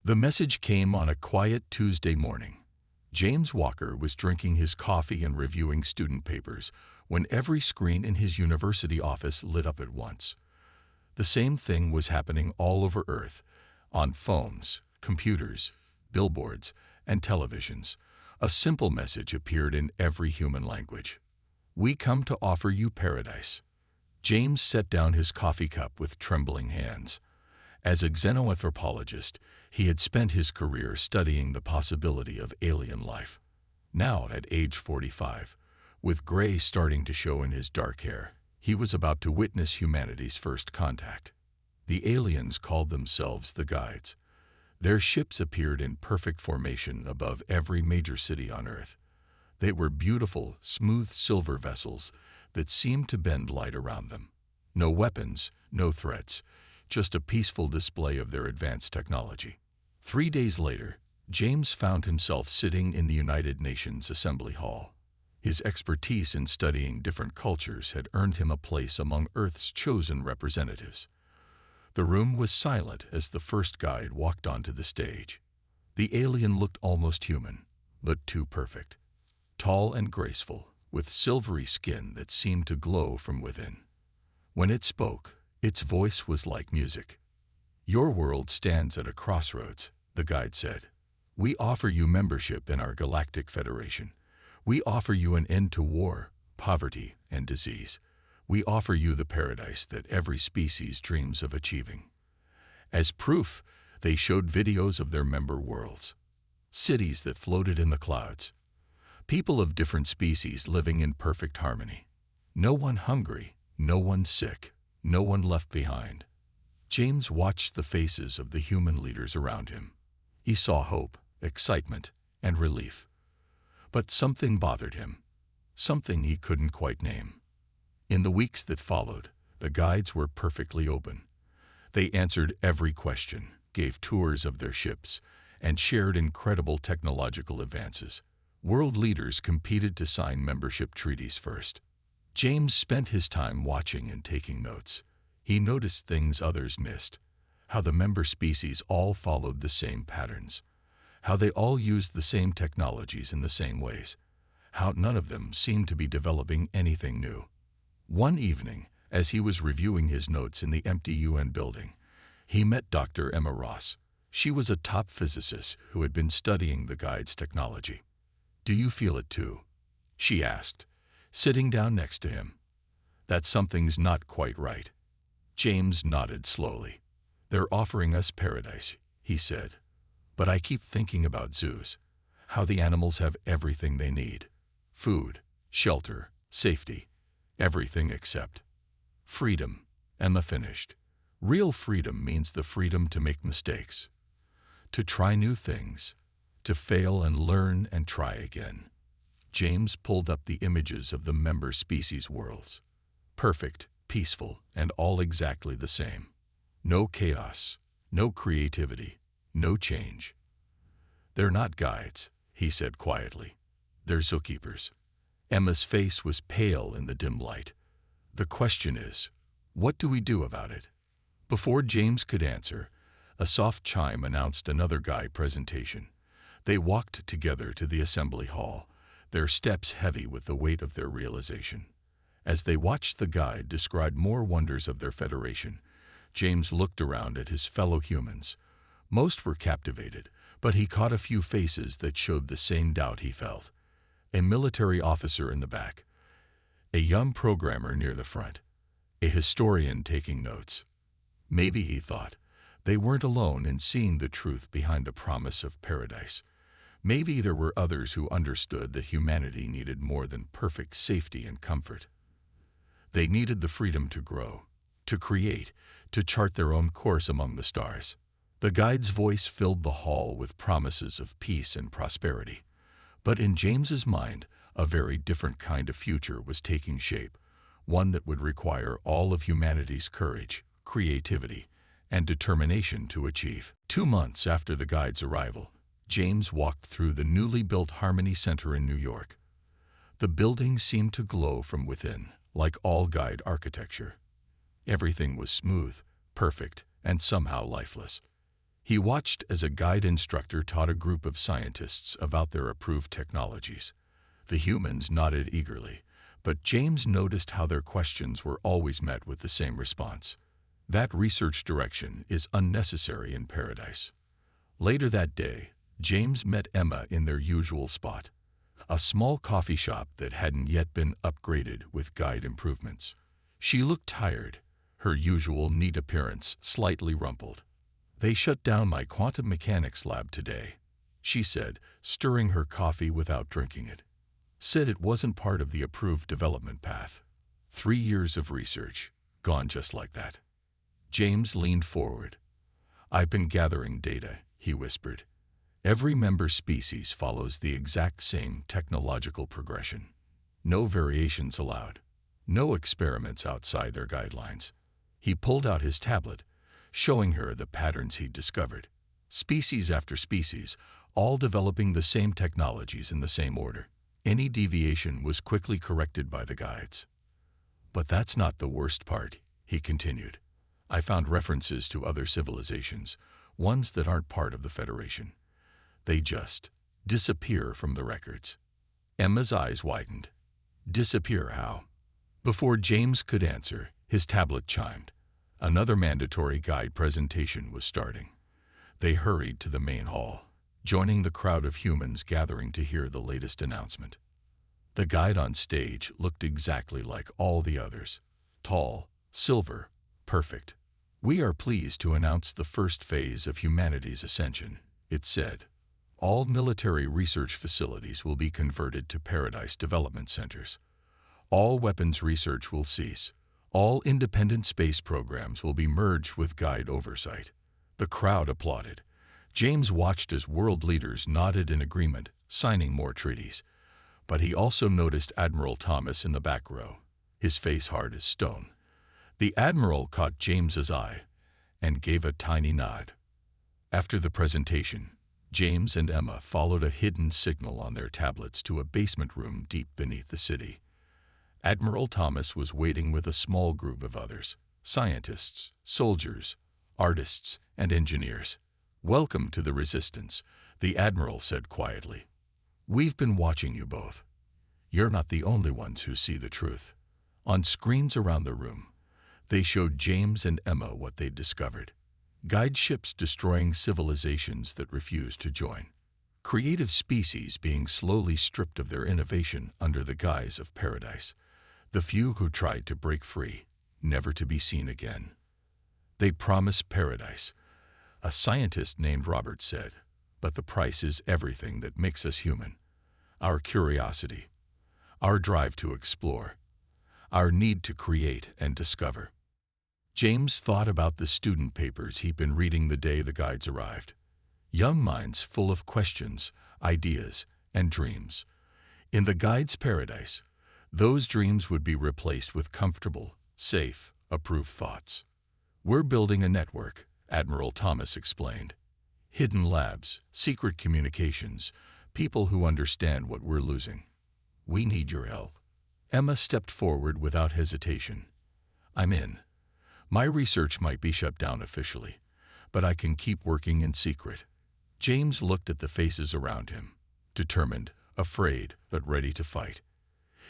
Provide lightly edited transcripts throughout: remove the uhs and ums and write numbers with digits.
The message came on a quiet Tuesday morning. James Walker was drinking his coffee and reviewing student papers when every screen in his university office lit up at once. The same thing was happening all over Earth, on phones, computers, billboards, and televisions. A simple message appeared in every human language. "We come to offer you paradise." James set down his coffee cup with trembling hands. As a xenoanthropologist, he had spent his career studying the possibility of alien life. Now, at age 45, with gray starting to show in his dark hair, he was about to witness humanity's first contact. The aliens called themselves the Guides. Their ships appeared in perfect formation above every major city on Earth. They were beautiful, smooth silver vessels that seemed to bend light around them. No weapons, no threats, just a peaceful display of their advanced technology. 3 days later, James found himself sitting in the United Nations Assembly Hall. His expertise in studying different cultures had earned him a place among Earth's chosen representatives. The room was silent as the first guide walked onto the stage. The alien looked almost human, but too perfect. Tall and graceful, with silvery skin that seemed to glow from within. When it spoke, its voice was like music. "Your world stands at a crossroads," the guide said. "We offer you membership in our galactic federation. We offer you an end to war, poverty, and disease. We offer you the paradise that every species dreams of achieving." As proof, they showed videos of their member worlds. Cities that floated in the clouds. People of different species living in perfect harmony. No one hungry, no one sick, no one left behind. James watched the faces of the human leaders around him. He saw hope, excitement, and relief. But something bothered him, something he couldn't quite name. In the weeks that followed, the guides were perfectly open. They answered every question, gave tours of their ships, and shared incredible technological advances. World leaders competed to sign membership treaties first. James spent his time watching and taking notes. He noticed things others missed, how the member species all followed the same patterns, how they all used the same technologies in the same ways, how none of them seemed to be developing anything new. One evening, as he was reviewing his notes in the empty UN building, he met Dr. Emma Ross. She was a top physicist who had been studying the Guides' technology. "Do you feel it too?" she asked, sitting down next to him. "That something's not quite right." James nodded slowly. "They're offering us paradise," he said. "But I keep thinking about zoos, how the animals have everything they need. Food, shelter, safety, everything except freedom." Emma finished. "Real freedom means the freedom to make mistakes, to try new things, to fail and learn and try again." James pulled up the images of the member species worlds. Perfect, peaceful, and all exactly the same. No chaos, no creativity, no change. "They're not guides," he said quietly. "They're zookeepers." Emma's face was pale in the dim light. "The question is, what do we do about it?" Before James could answer, a soft chime announced another guide presentation. They walked together to the assembly hall, their steps heavy with the weight of their realization. As they watched the guide describe more wonders of their federation, James looked around at his fellow humans. Most were captivated, but he caught a few faces that showed the same doubt he felt. A military officer in the back, a young programmer near the front, a historian taking notes. Maybe, he thought, they weren't alone in seeing the truth behind the promise of paradise. Maybe there were others who understood that humanity needed more than perfect safety and comfort. They needed the freedom to grow, to create, to chart their own course among the stars. The guide's voice filled the hall with promises of peace and prosperity. But in James's mind, a very different kind of future was taking shape, one that would require all of humanity's courage, creativity, and determination to achieve. 2 months after the guide's arrival, James walked through the newly built Harmony Center in New York. The building seemed to glow from within, like all guide architecture. Everything was smooth, perfect, and somehow lifeless. He watched as a guide instructor taught a group of scientists about their approved technologies. The humans nodded eagerly, but James noticed how their questions were always met with the same response. That research direction is unnecessary in paradise. Later that day, James met Emma in their usual spot, a small coffee shop that hadn't yet been upgraded with guide improvements. She looked tired, her usual neat appearance slightly rumpled. "They shut down my quantum mechanics lab today," she said, stirring her coffee without drinking it. "Said it wasn't part of the approved development path. 3 years of research, gone just like that." James leaned forward. "I've been gathering data," he whispered. "Every member species follows the exact same technological progression. No variations allowed. No experiments outside their guidelines." He pulled out his tablet, showing her the patterns he'd discovered. Species after species, all developing the same technologies in the same order. Any deviation was quickly corrected by the guides. "But that's not the worst part," he continued. "I found references to other civilizations, ones that aren't part of the Federation. They just disappear from the records." Emma's eyes widened. "Disappear how?" Before James could answer, his tablet chimed. Another mandatory guide presentation was starting. They hurried to the main hall, joining the crowd of humans gathering to hear the latest announcement. The guide on stage looked exactly like all the others. Tall, silver, perfect. "We are pleased to announce the first phase of humanity's ascension," it said. "All military research facilities will be converted to Paradise Development Centers. All weapons research will cease. All independent space programs will be merged with guide oversight." The crowd applauded. James watched as world leaders nodded in agreement, signing more treaties. But he also noticed Admiral Thomas in the back row, his face hard as stone. The Admiral caught James's eye and gave a tiny nod. After the presentation, James and Emma followed a hidden signal on their tablets to a basement room deep beneath the city. Admiral Thomas was waiting with a small group of others, scientists, soldiers, artists, and engineers. "Welcome to the Resistance," the Admiral said quietly. "We've been watching you both. You're not the only ones who see the truth." On screens around the room, they showed James and Emma what they'd discovered. Guide ships destroying civilizations that refused to join. Creative species being slowly stripped of their innovation under the guise of paradise. The few who tried to break free, never to be seen again. "They promise paradise," a scientist named Robert said, "but the price is everything that makes us human. Our curiosity, our drive to explore, our need to create and discover." James thought about the student papers he'd been reading the day the guides arrived. Young minds full of questions, ideas, and dreams. In the guide's paradise, those dreams would be replaced with comfortable, safe, approved thoughts. "We're building a network," Admiral Thomas explained. "Hidden labs, secret communications, people who understand what we're losing. We need your help." Emma stepped forward without hesitation. "I'm in. My research might be shut down officially, but I can keep working in secret." James looked at the faces around him, determined, afraid, but ready to fight.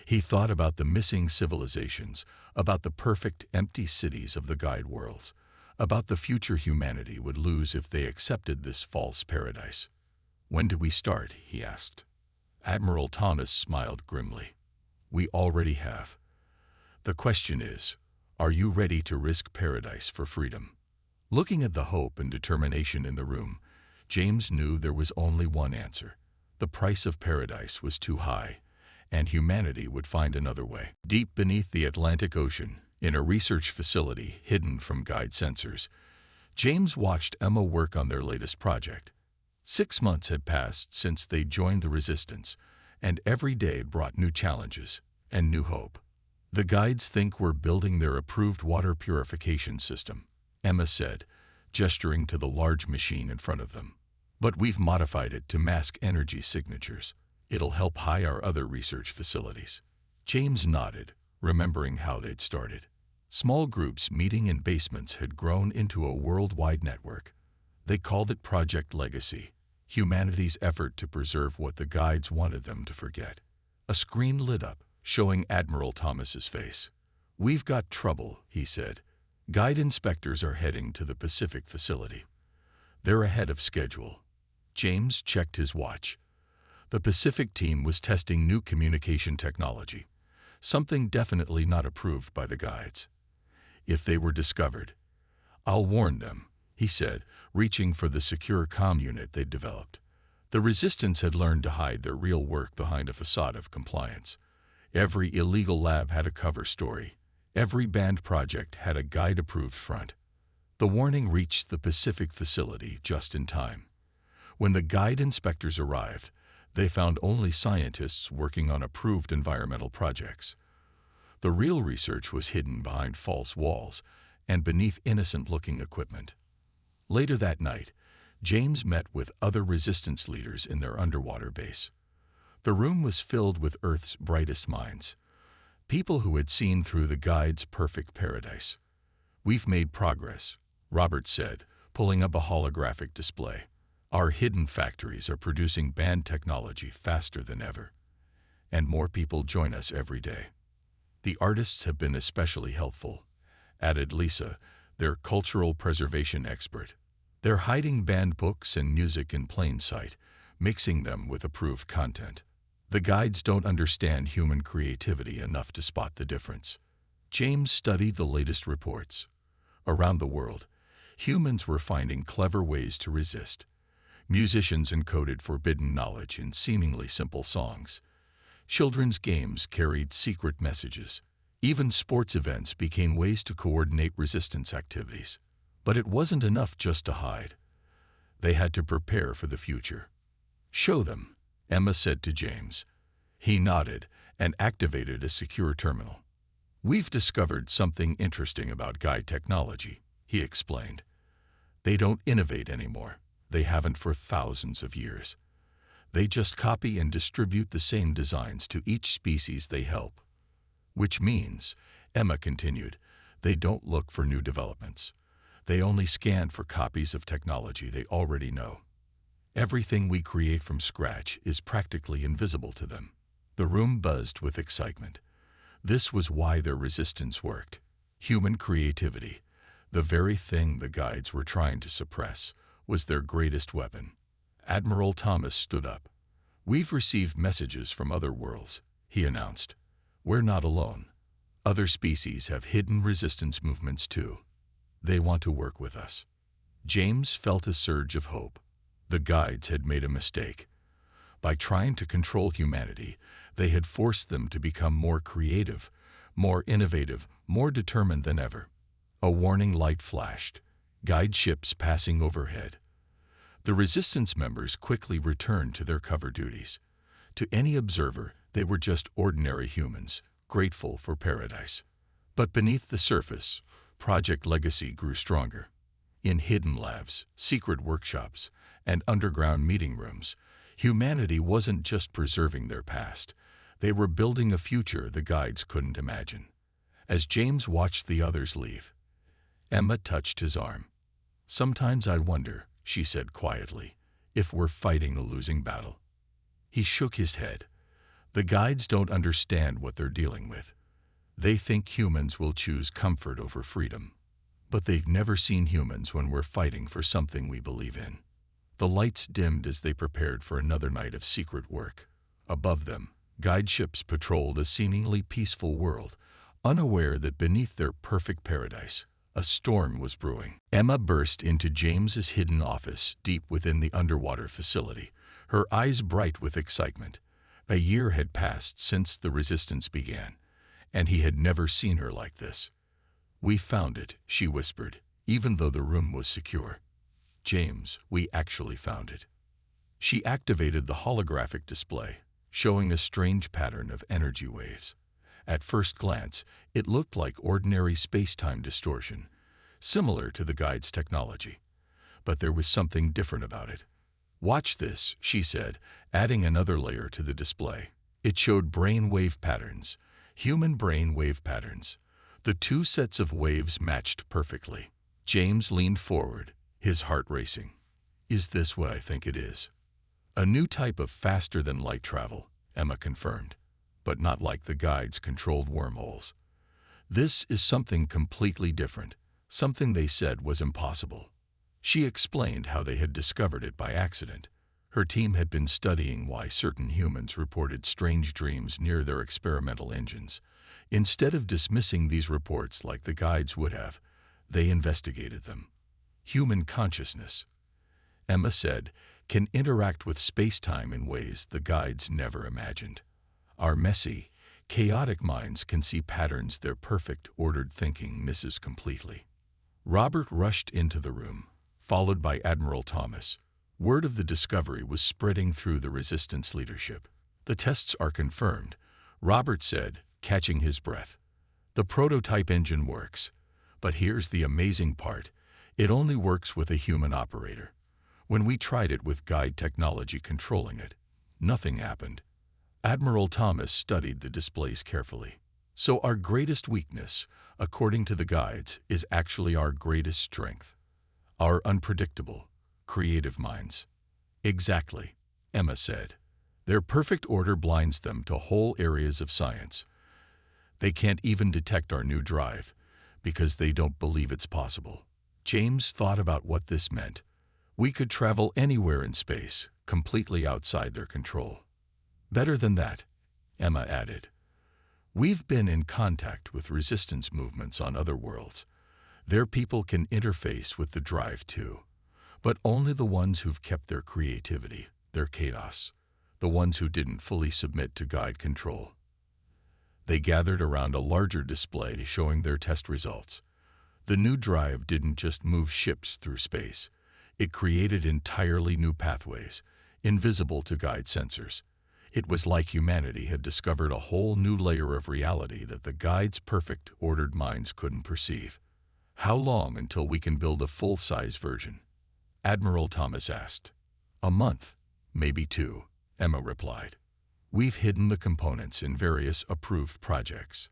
He thought about the missing civilizations, about the perfect, empty cities of the guide worlds, about the future humanity would lose if they accepted this false paradise. "When do we start?" he asked. Admiral Thomas smiled grimly. "We already have. The question is, are you ready to risk paradise for freedom?" Looking at the hope and determination in the room, James knew there was only one answer. The price of paradise was too high, and humanity would find another way. Deep beneath the Atlantic Ocean, in a research facility hidden from guide sensors, James watched Emma work on their latest project. 6 months had passed since they joined the Resistance, and every day brought new challenges and new hope. "The guides think we're building their approved water purification system," Emma said, gesturing to the large machine in front of them. "But we've modified it to mask energy signatures. It'll help hide our other research facilities." James nodded, remembering how they'd started. Small groups meeting in basements had grown into a worldwide network. They called it Project Legacy, humanity's effort to preserve what the guides wanted them to forget. A screen lit up, showing Admiral Thomas's face. "We've got trouble," he said. "Guide inspectors are heading to the Pacific facility. They're ahead of schedule." James checked his watch. The Pacific team was testing new communication technology, something definitely not approved by the guides. If they were discovered, "I'll warn them," he said, reaching for the secure comm unit they'd developed. The Resistance had learned to hide their real work behind a facade of compliance. Every illegal lab had a cover story. Every banned project had a guide-approved front. The warning reached the Pacific facility just in time. When the guide inspectors arrived, they found only scientists working on approved environmental projects. The real research was hidden behind false walls and beneath innocent-looking equipment. Later that night, James met with other Resistance leaders in their underwater base. The room was filled with Earth's brightest minds, people who had seen through the guide's perfect paradise. "We've made progress," Robert said, pulling up a holographic display. "Our hidden factories are producing banned technology faster than ever. And more people join us every day." "The artists have been especially helpful," added Lisa, their cultural preservation expert. "They're hiding banned books and music in plain sight, mixing them with approved content. The guides don't understand human creativity enough to spot the difference." James studied the latest reports. Around the world, humans were finding clever ways to resist. Musicians encoded forbidden knowledge in seemingly simple songs. Children's games carried secret messages. Even sports events became ways to coordinate resistance activities. But it wasn't enough just to hide. They had to prepare for the future. "Show them," Emma said to James. He nodded and activated a secure terminal. "We've discovered something interesting about guide technology," he explained. "They don't innovate anymore. They haven't for thousands of years. They just copy and distribute the same designs to each species they help." "Which means," Emma continued, "they don't look for new developments. They only scan for copies of technology they already know. Everything we create from scratch is practically invisible to them." The room buzzed with excitement. This was why their resistance worked. Human creativity, the very thing the guides were trying to suppress, was their greatest weapon. Admiral Thomas stood up. "We've received messages from other worlds," he announced. "We're not alone. Other species have hidden resistance movements too. They want to work with us." James felt a surge of hope. The guides had made a mistake. By trying to control humanity, they had forced them to become more creative, more innovative, more determined than ever. A warning light flashed. Guide ships passing overhead. The Resistance members quickly returned to their cover duties. To any observer, they were just ordinary humans, grateful for paradise. But beneath the surface, Project Legacy grew stronger. In hidden labs, secret workshops, and underground meeting rooms, humanity wasn't just preserving their past. They were building a future the guides couldn't imagine. As James watched the others leave, Emma touched his arm. "Sometimes I wonder," she said quietly, "if we're fighting a losing battle." He shook his head. "The guides don't understand what they're dealing with. They think humans will choose comfort over freedom. But they've never seen humans when we're fighting for something we believe in." The lights dimmed as they prepared for another night of secret work. Above them, guide ships patrolled a seemingly peaceful world, unaware that beneath their perfect paradise, a storm was brewing. Emma burst into James's hidden office deep within the underwater facility, her eyes bright with excitement. A year had passed since the resistance began, and he had never seen her like this. "We found it," she whispered, even though the room was secure. "James, we actually found it." She activated the holographic display, showing a strange pattern of energy waves. At first glance, it looked like ordinary space-time distortion, similar to the guide's technology. But there was something different about it. "Watch this," she said, adding another layer to the display. It showed brain wave patterns, human brain wave patterns. The two sets of waves matched perfectly. James leaned forward, his heart racing. Is this what I think it is? A new type of faster-than-light travel, Emma confirmed, but not like the guides' controlled wormholes. This is something completely different, something they said was impossible. She explained how they had discovered it by accident. Her team had been studying why certain humans reported strange dreams near their experimental engines. Instead of dismissing these reports like the guides would have, they investigated them. Human consciousness, Emma said, can interact with space-time in ways the guides never imagined. Our messy, chaotic minds can see patterns their perfect, ordered thinking misses completely. Robert rushed into the room, followed by Admiral Thomas. Word of the discovery was spreading through the Resistance leadership. The tests are confirmed, Robert said, catching his breath. The prototype engine works. But here's the amazing part. It only works with a human operator. When we tried it with guide technology controlling it, nothing happened. Admiral Thomas studied the displays carefully. So our greatest weakness, according to the guides, is actually our greatest strength. Our unpredictable, creative minds. Exactly, Emma said. Their perfect order blinds them to whole areas of science. They can't even detect our new drive, because they don't believe it's possible. James thought about what this meant. We could travel anywhere in space, completely outside their control. Better than that, Emma added. We've been in contact with resistance movements on other worlds. Their people can interface with the drive too, but only the ones who've kept their creativity, their chaos, the ones who didn't fully submit to guide control. They gathered around a larger display showing their test results. The new drive didn't just move ships through space. It created entirely new pathways, invisible to guide sensors. It was like humanity had discovered a whole new layer of reality that the guides' perfect, ordered minds couldn't perceive. How long until we can build a full-size version? Admiral Thomas asked. A month, maybe 2, Emma replied. We've hidden the components in various approved projects.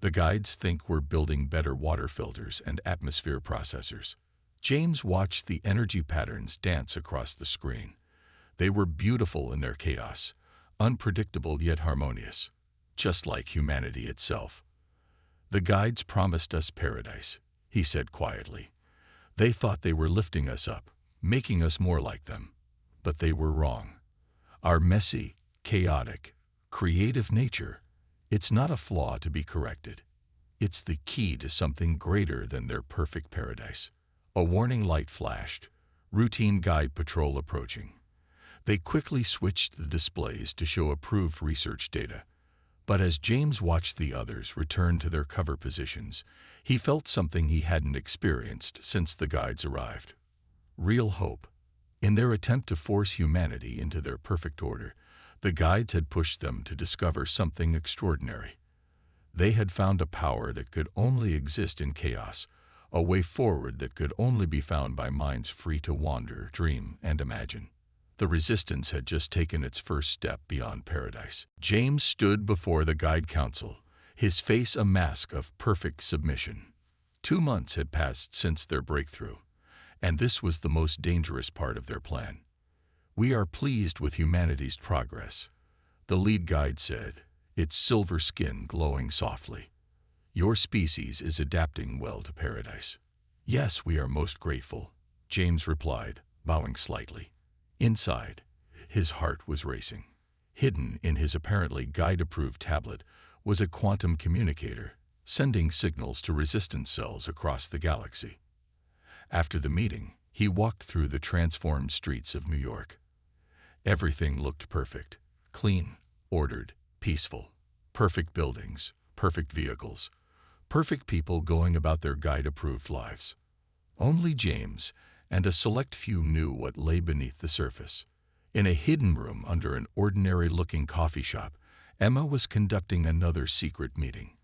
The guides think we're building better water filters and atmosphere processors. James watched the energy patterns dance across the screen. They were beautiful in their chaos, unpredictable yet harmonious, just like humanity itself. The guides promised us paradise, he said quietly. They thought they were lifting us up, making us more like them. But they were wrong. Our messy, chaotic, creative nature, it's not a flaw to be corrected. It's the key to something greater than their perfect paradise. A warning light flashed, routine guide patrol approaching. They quickly switched the displays to show approved research data. But as James watched the others return to their cover positions, he felt something he hadn't experienced since the guides arrived. Real hope. In their attempt to force humanity into their perfect order, the guides had pushed them to discover something extraordinary. They had found a power that could only exist in chaos, a way forward that could only be found by minds free to wander, dream, and imagine. The resistance had just taken its first step beyond paradise. James stood before the guide council, his face a mask of perfect submission. 2 months had passed since their breakthrough, and this was the most dangerous part of their plan. We are pleased with humanity's progress, the lead guide said, its silver skin glowing softly. Your species is adapting well to paradise. Yes, we are most grateful, James replied, bowing slightly. Inside, his heart was racing. Hidden in his apparently guide-approved tablet was a quantum communicator, sending signals to resistance cells across the galaxy. After the meeting, he walked through the transformed streets of New York. Everything looked perfect, clean, ordered, peaceful. Perfect buildings, perfect vehicles, perfect people going about their guide-approved lives. Only James and a select few knew what lay beneath the surface. In a hidden room under an ordinary-looking coffee shop, Emma was conducting another secret meeting.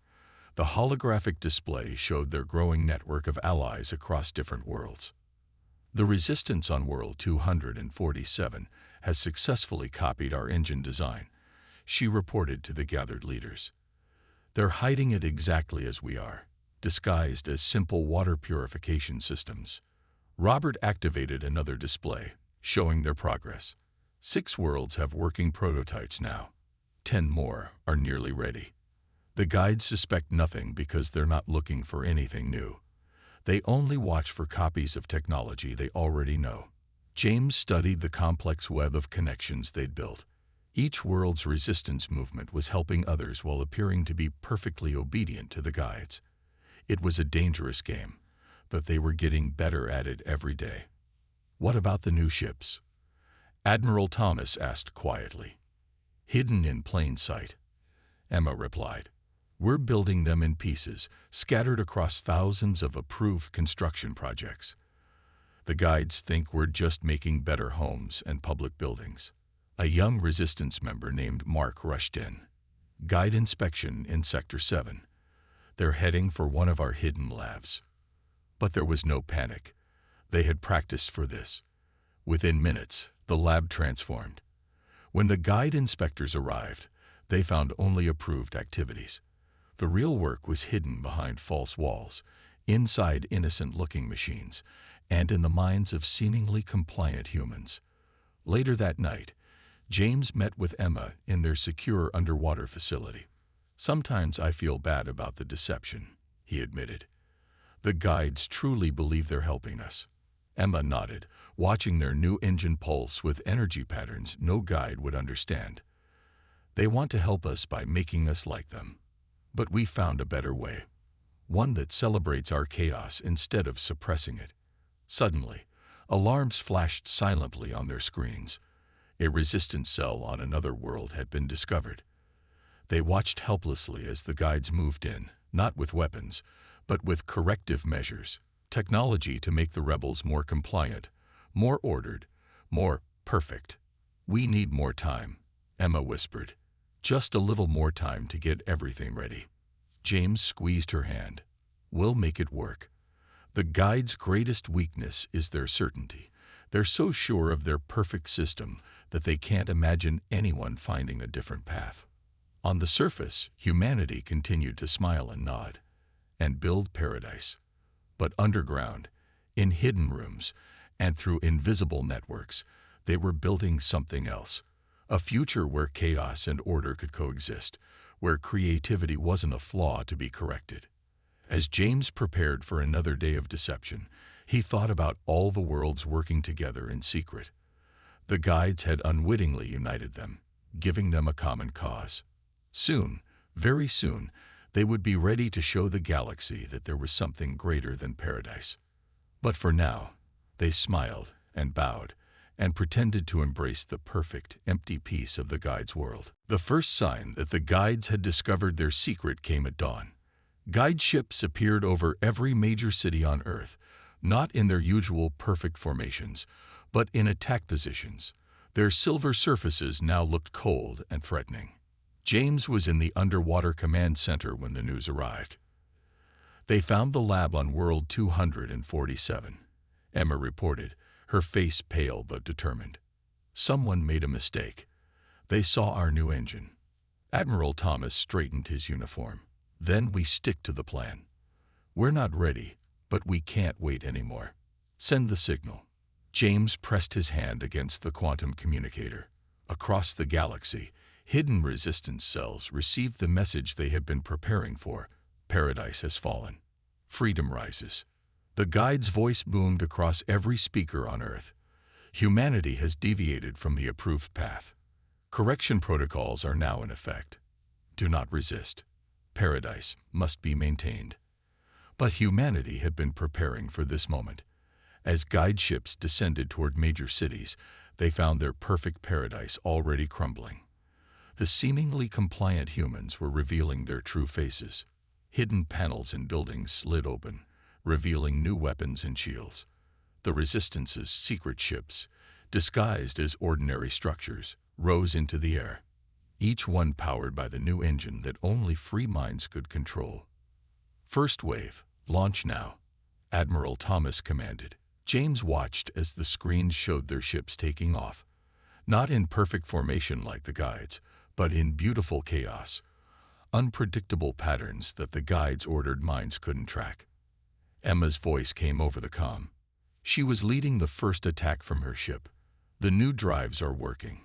The holographic display showed their growing network of allies across different worlds. The resistance on World 247 has successfully copied our engine design, she reported to the gathered leaders. They're hiding it exactly as we are, disguised as simple water purification systems. Robert activated another display, showing their progress. 6 worlds have working prototypes now. 10 more are nearly ready. The guides suspect nothing because they're not looking for anything new. They only watch for copies of technology they already know. James studied the complex web of connections they'd built. Each world's resistance movement was helping others while appearing to be perfectly obedient to the guides. It was a dangerous game, but they were getting better at it every day. "What about the new ships?" Admiral Thomas asked quietly. "Hidden in plain sight," Emma replied. "We're building them in pieces, scattered across thousands of approved construction projects. The guides think we're just making better homes and public buildings." A young resistance member named Mark rushed in. "Guide inspection in Sector 7. They're heading for one of our hidden labs." But there was no panic. They had practiced for this. Within minutes, the lab transformed. When the guide inspectors arrived, they found only approved activities. The real work was hidden behind false walls, inside innocent-looking machines, and in the minds of seemingly compliant humans. Later that night, James met with Emma in their secure underwater facility. "Sometimes I feel bad about the deception," he admitted. "The guides truly believe they're helping us." Emma nodded, watching their new engine pulse with energy patterns no guide would understand. "They want to help us by making us like them. But we found a better way. One that celebrates our chaos instead of suppressing it." Suddenly, alarms flashed silently on their screens. A resistance cell on another world had been discovered. They watched helplessly as the guides moved in, not with weapons, but with corrective measures, technology to make the rebels more compliant, more ordered, more perfect. "We need more time," Emma whispered. "Just a little more time to get everything ready." James squeezed her hand. "We'll make it work." The guides' greatest weakness is their certainty. They're so sure of their perfect system that they can't imagine anyone finding a different path. On the surface, humanity continued to smile and nod, and build paradise. But underground, in hidden rooms, and through invisible networks, they were building something else. A future where chaos and order could coexist, where creativity wasn't a flaw to be corrected. As James prepared for another day of deception, he thought about all the worlds working together in secret. The guides had unwittingly united them, giving them a common cause. Soon, very soon, they would be ready to show the galaxy that there was something greater than paradise. But for now, they smiled and bowed and pretended to embrace the perfect, empty piece of the guides' world. The first sign that the guides had discovered their secret came at dawn. Guide ships appeared over every major city on Earth, not in their usual perfect formations, but in attack positions. Their silver surfaces now looked cold and threatening. James was in the underwater command center when the news arrived. "They found the lab on World 247, Emma reported, her face pale but determined. "Someone made a mistake. They saw our new engine." Admiral Thomas straightened his uniform. "Then we stick to the plan. We're not ready, but we can't wait anymore. Send the signal." James pressed his hand against the quantum communicator. Across the galaxy, hidden resistance cells received the message they had been preparing for. Paradise has fallen. Freedom rises. The guide's voice boomed across every speaker on Earth. Humanity has deviated from the approved path. Correction protocols are now in effect. Do not resist. Paradise must be maintained. But humanity had been preparing for this moment. As guide ships descended toward major cities, they found their perfect paradise already crumbling. The seemingly compliant humans were revealing their true faces. Hidden panels in buildings slid open, revealing new weapons and shields. The Resistance's secret ships, disguised as ordinary structures, rose into the air, each one powered by the new engine that only free minds could control. "First wave, launch now," Admiral Thomas commanded. James watched as the screens showed their ships taking off, not in perfect formation like the guides, but in beautiful chaos, unpredictable patterns that the guides' ordered minds couldn't track. Emma's voice came over the comm. She was leading the first attack from her ship. The new drives are working.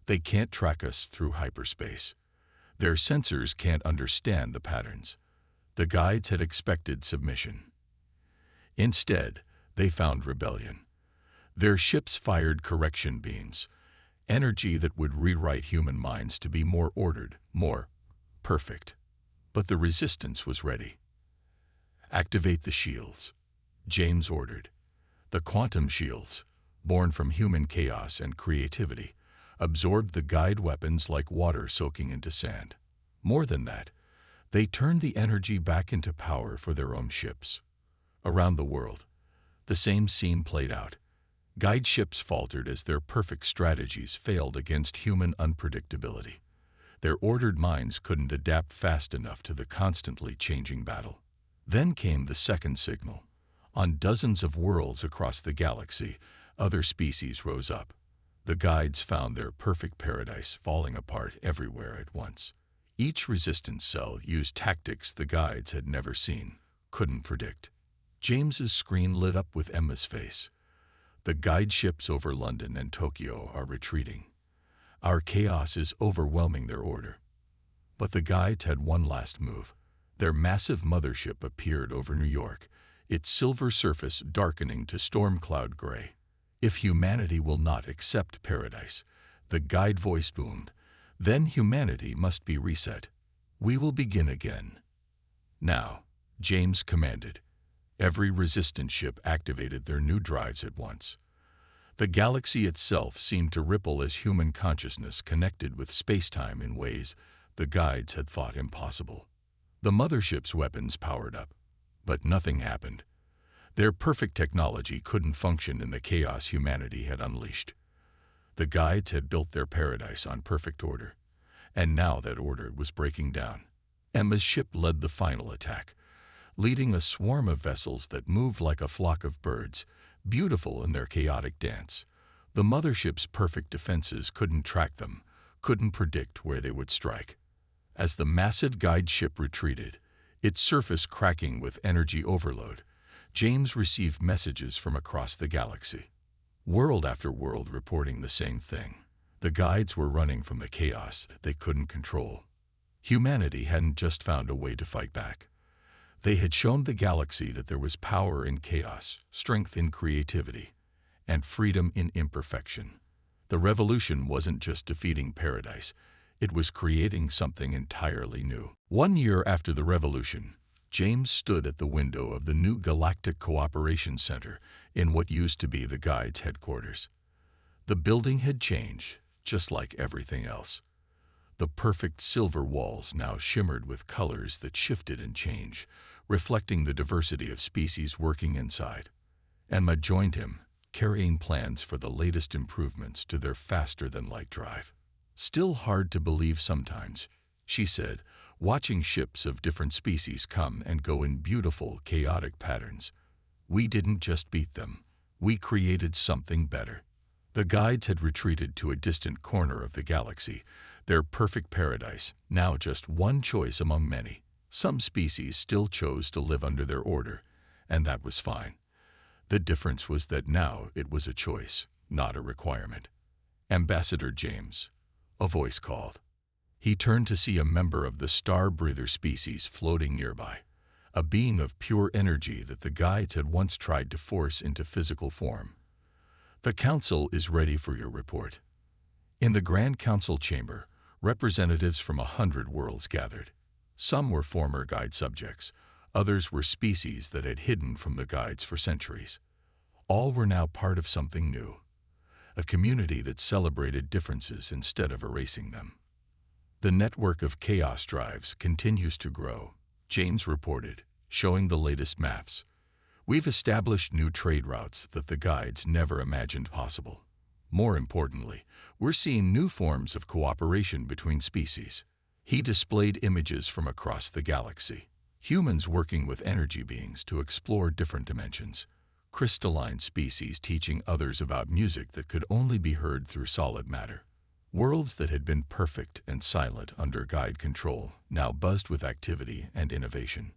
They can't track us through hyperspace. Their sensors can't understand the patterns. The guides had expected submission. Instead, they found rebellion. Their ships fired correction beams, energy that would rewrite human minds to be more ordered, more perfect. But the resistance was ready. Activate the shields, James ordered. The quantum shields, born from human chaos and creativity, absorbed the guide weapons like water soaking into sand. More than that, they turned the energy back into power for their own ships. Around the world, the same scene played out. Guide ships faltered as their perfect strategies failed against human unpredictability. Their ordered minds couldn't adapt fast enough to the constantly changing battle. Then came the second signal. On dozens of worlds across the galaxy, other species rose up. The guides found their perfect paradise falling apart everywhere at once. Each resistance cell used tactics the guides had never seen, couldn't predict. James's screen lit up with Emma's face. The guide ships over London and Tokyo are retreating. Our chaos is overwhelming their order. But the guides had one last move. Their massive mothership appeared over New York, its silver surface darkening to storm cloud gray. If humanity will not accept paradise, the guide voice boomed, then humanity must be reset. We will begin again. Now, James commanded. Every resistance ship activated their new drives at once. The galaxy itself seemed to ripple as human consciousness connected with space-time in ways the guides had thought impossible. The mothership's weapons powered up, but nothing happened. Their perfect technology couldn't function in the chaos humanity had unleashed. The guides had built their paradise on perfect order, and now that order was breaking down. Emma's ship led the final attack, leading a swarm of vessels that moved like a flock of birds, beautiful in their chaotic dance. The mothership's perfect defenses couldn't track them, couldn't predict where they would strike. As the massive guide ship retreated, its surface cracking with energy overload, James received messages from across the galaxy. World after world reporting the same thing. The guides were running from the chaos that they couldn't control. Humanity hadn't just found a way to fight back. They had shown the galaxy that there was power in chaos, strength in creativity, and freedom in imperfection. The revolution wasn't just defeating paradise, it was creating something entirely new. 1 year after the revolution, James stood at the window of the new Galactic Cooperation Center in what used to be the guides' headquarters. The building had changed, just like everything else. The perfect silver walls now shimmered with colors that shifted and changed, reflecting the diversity of species working inside. Emma joined him, carrying plans for the latest improvements to their faster-than-light drive. Still hard to believe sometimes, she said, watching ships of different species come and go in beautiful, chaotic patterns. We didn't just beat them, we created something better. The guides had retreated to a distant corner of the galaxy, their perfect paradise, now just one choice among many. Some species still chose to live under their order, and that was fine. The difference was that now it was a choice, not a requirement. Ambassador James, a voice called. He turned to see a member of the star-breather species floating nearby, a being of pure energy that the guides had once tried to force into physical form. The Council is ready for your report. In the Grand Council chamber, representatives from 100 worlds gathered. Some were former guide subjects, others were species that had hidden from the guides for centuries. All were now part of something new, a community that celebrated differences instead of erasing them. The network of chaos drives continues to grow, James reported, showing the latest maps. We've established new trade routes that the guides never imagined possible. More importantly, we're seeing new forms of cooperation between species. He displayed images from across the galaxy. Humans working with energy beings to explore different dimensions. Crystalline species teaching others about music that could only be heard through solid matter. Worlds that had been perfect and silent under guide control now buzzed with activity and innovation.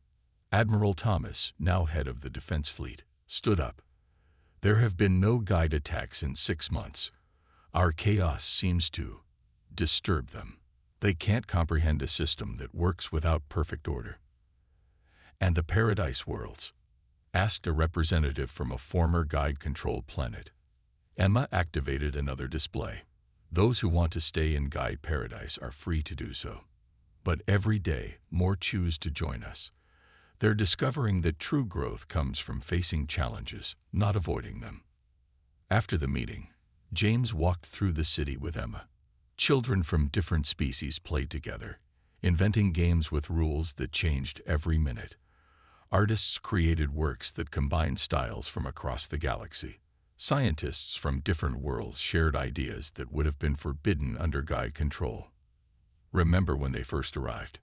Admiral Thomas, now head of the Defense Fleet, stood up. There have been no guide attacks in 6 months. Our chaos seems to disturb them. They can't comprehend a system that works without perfect order. And the Paradise Worlds? Asked a representative from a former guide-controlled planet. Emma activated another display. Those who want to stay in Guide Paradise are free to do so. But every day, more choose to join us. They're discovering that true growth comes from facing challenges, not avoiding them. After the meeting, James walked through the city with Emma. Children from different species played together, inventing games with rules that changed every minute. Artists created works that combined styles from across the galaxy. Scientists from different worlds shared ideas that would have been forbidden under guide control. Remember when they first arrived?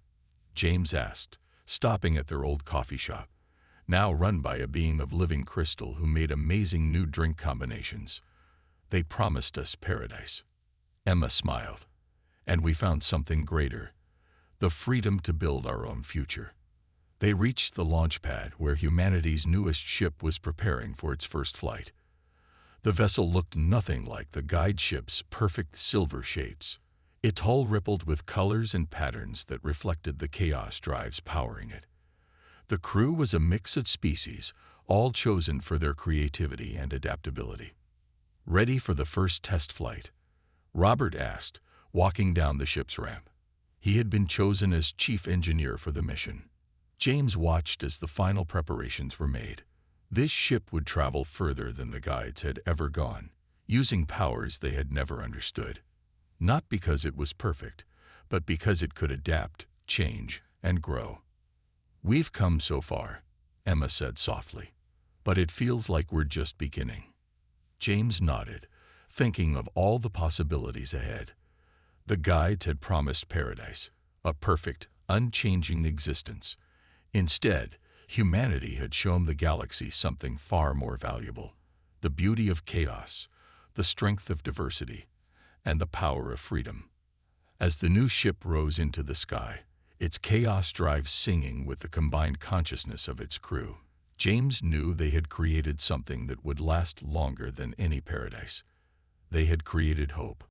James asked, stopping at their old coffee shop, now run by a being of living crystal who made amazing new drink combinations. They promised us paradise. Emma smiled. And we found something greater, the freedom to build our own future. They reached the launch pad where humanity's newest ship was preparing for its first flight. The vessel looked nothing like the guide ship's perfect silver shapes. Its hull rippled with colors and patterns that reflected the chaos drives powering it. The crew was a mix of species, all chosen for their creativity and adaptability. Ready for the first test flight? Robert asked, walking down the ship's ramp. He had been chosen as chief engineer for the mission. James watched as the final preparations were made. This ship would travel further than the guides had ever gone, using powers they had never understood. Not because it was perfect, but because it could adapt, change, and grow. We've come so far, Emma said softly, but it feels like we're just beginning. James nodded, thinking of all the possibilities ahead. The guides had promised paradise, a perfect, unchanging existence. Instead, humanity had shown the galaxy something far more valuable: the beauty of chaos, the strength of diversity, and the power of freedom. As the new ship rose into the sky, its chaos drive singing with the combined consciousness of its crew, James knew they had created something that would last longer than any paradise. They had created hope.